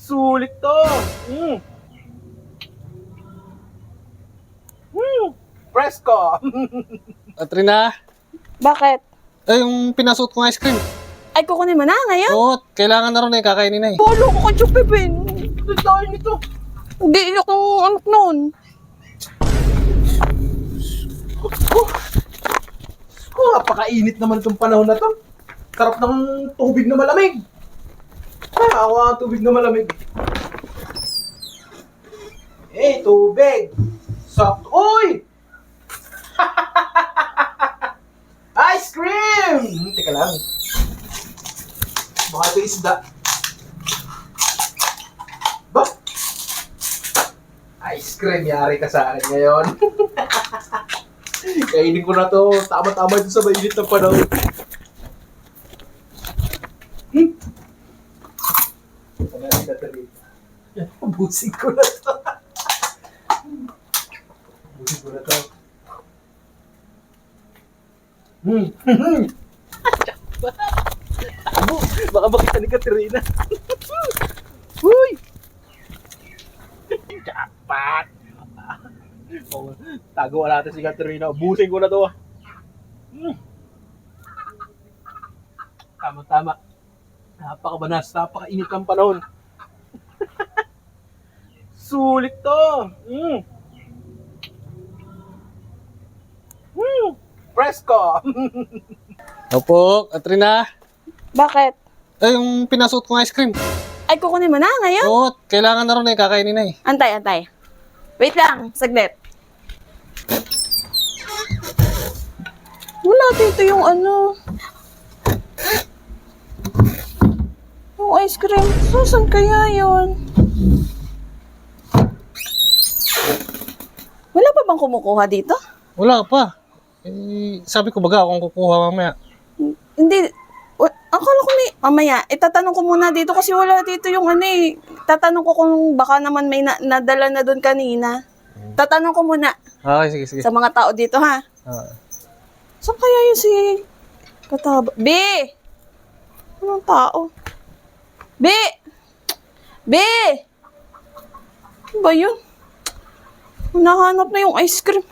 Sulit to. Mm. Presko. Katrina, Bakit? yung pinasuot kong ice cream. Ay, kukunin mo na ngayon? Oo, kailangan na rin kakainin na eh. Bolo ko kay Chupipin. Ang dahil nito. Hindi iyak ng anak noon. Napakainit naman itong panahon na to. Sarap ng tubig na malamig. Ako ang tubig na malamig. Tubig. Soft. Uy! Ice cream! Teka lang. Baka ito isda. Ba? Ice cream. Yari ka sa akin ngayon. Kainin ko na to. Tama-tama dito sa mainit ng panahon. Busing ko na to. Busing ko na to. Tago. Baka makita ni Katrina. Uy! Jackpot! Oh, tago natin si Katrina. Busing ko na to. Tama-tama. Napakabanas. Napakainit ng panahon. Sulit to. Presko. Opo, Katrina, Bakit? yung pinasuot kong ice cream. Ay, kukunin mo na ngayon? Oo, kailangan na rin kakainin na eh. Antay, antay. Wait lang, saglit. Wala dito yung ano. Yung ice cream. Saan kaya yun? Wala pa bang kumukuha dito? Wala pa. Sabi ko baga akong kukuha mamaya. Hindi. Akala ko may... Mamaya, itatanong ko muna dito kasi wala dito yung ano eh. Tatanong ko kung baka naman may nadala na doon kanina. Tatanong ko muna Okay, sige, sige. sa mga tao dito ha. Saan kaya yun si Kataba? B! Anong tao? B! B! Ano ba yun? Nahanap na yung ice cream.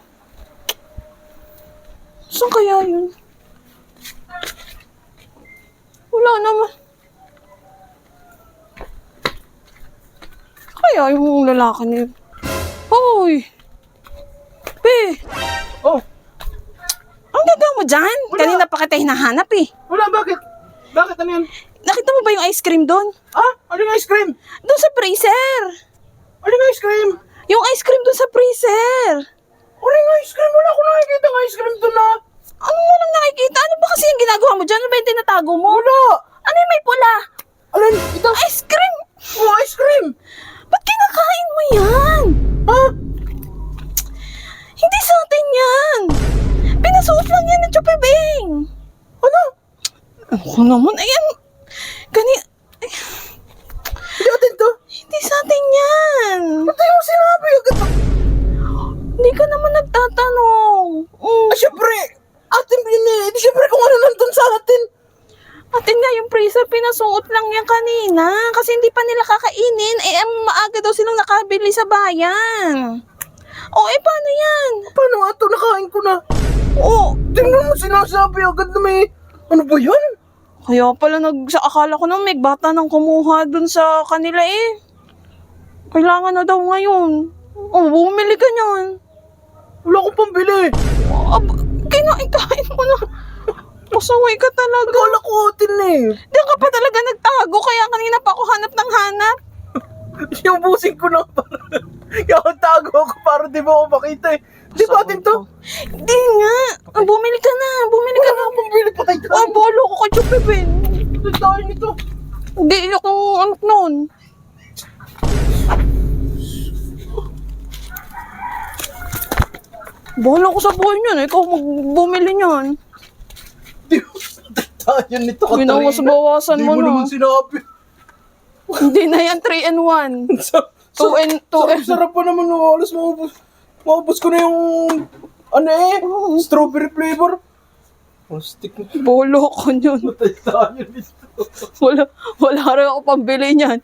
Saan kaya yun? Wala naman. Kaya yung lalaki niya. Hoy! B! Oh, Ang gagawin mo dyan? Kanina pa kita hinahanap eh. wala. Bakit? Bakit ano yan? Nakita mo ba yung ice cream doon? Ano yung ice cream? Doon sa freezer! Ano yung ice cream? Yung ice cream doon sa freezer! Ano yung ice cream? Wala ko nakikita ng ice cream doon na. Ano mo lang nakikita? Ano ba kasi yung ginagawa mo dyan? Ano ba yung tinatago mo? Wala. Ano yung may pula? Alin? Ito? Ice cream! Oh, ice cream. Ba't kinakain mo yan? Hindi sa atin yan! Pinasuot lang yan ng Chupibing! Ano? Ako naman, ayan. Hindi atin to. Hindi sa atin yan! Ba't tayo mo sinabi agad? Hindi ka naman nagtatanong. Siyempre. Atin yun eh. Di siyempre kung ano nandun sa atin. Atin nga yung freezer, pinasuot lang yan kanina. Kasi hindi pa nila kakainin. Maaga daw silang nakabili sa bayan. Paano yan? Paano nga ito? Nakain ko na. Tingnan mo sinasabi agad na may... Ano ba yan? Kaya pala akala ko na may bata nang kumuha dun sa kanila eh. Kailangan na daw ngayon. Bumili ka niyan. Wala akong pambili. Kinain mo na. Masaway ka talaga. Akala ko atin eh. Diyan ka pa talaga nagtago, kaya kanina pa ako hanap ng hanap. Yung busing ko na para... Kaya ako tago ako para di mo ako makita eh. Di ba atin to? Hindi nga. Bumili ka na. Bumili ka Wala na. akong pambili pa tayo. Bolo ko kay Chupipin. Ang dahil nito. Hindi iyak ng anak noon. Bolo ko sa buhay niyan. Ikaw magbumili niyan. Di mo tayo nito, Katrina. Binawas-bawasan Di mo mo na. naman sinabi. Hindi na yan 3 and 1. 2 and 2. Sarap pa naman. Alas maubos. Maubos ko na yung... Ano eh? Strawberry flavor. Stick na. Bolo ko yun. Matay tayo nito. Wala rin ako pambili niyan.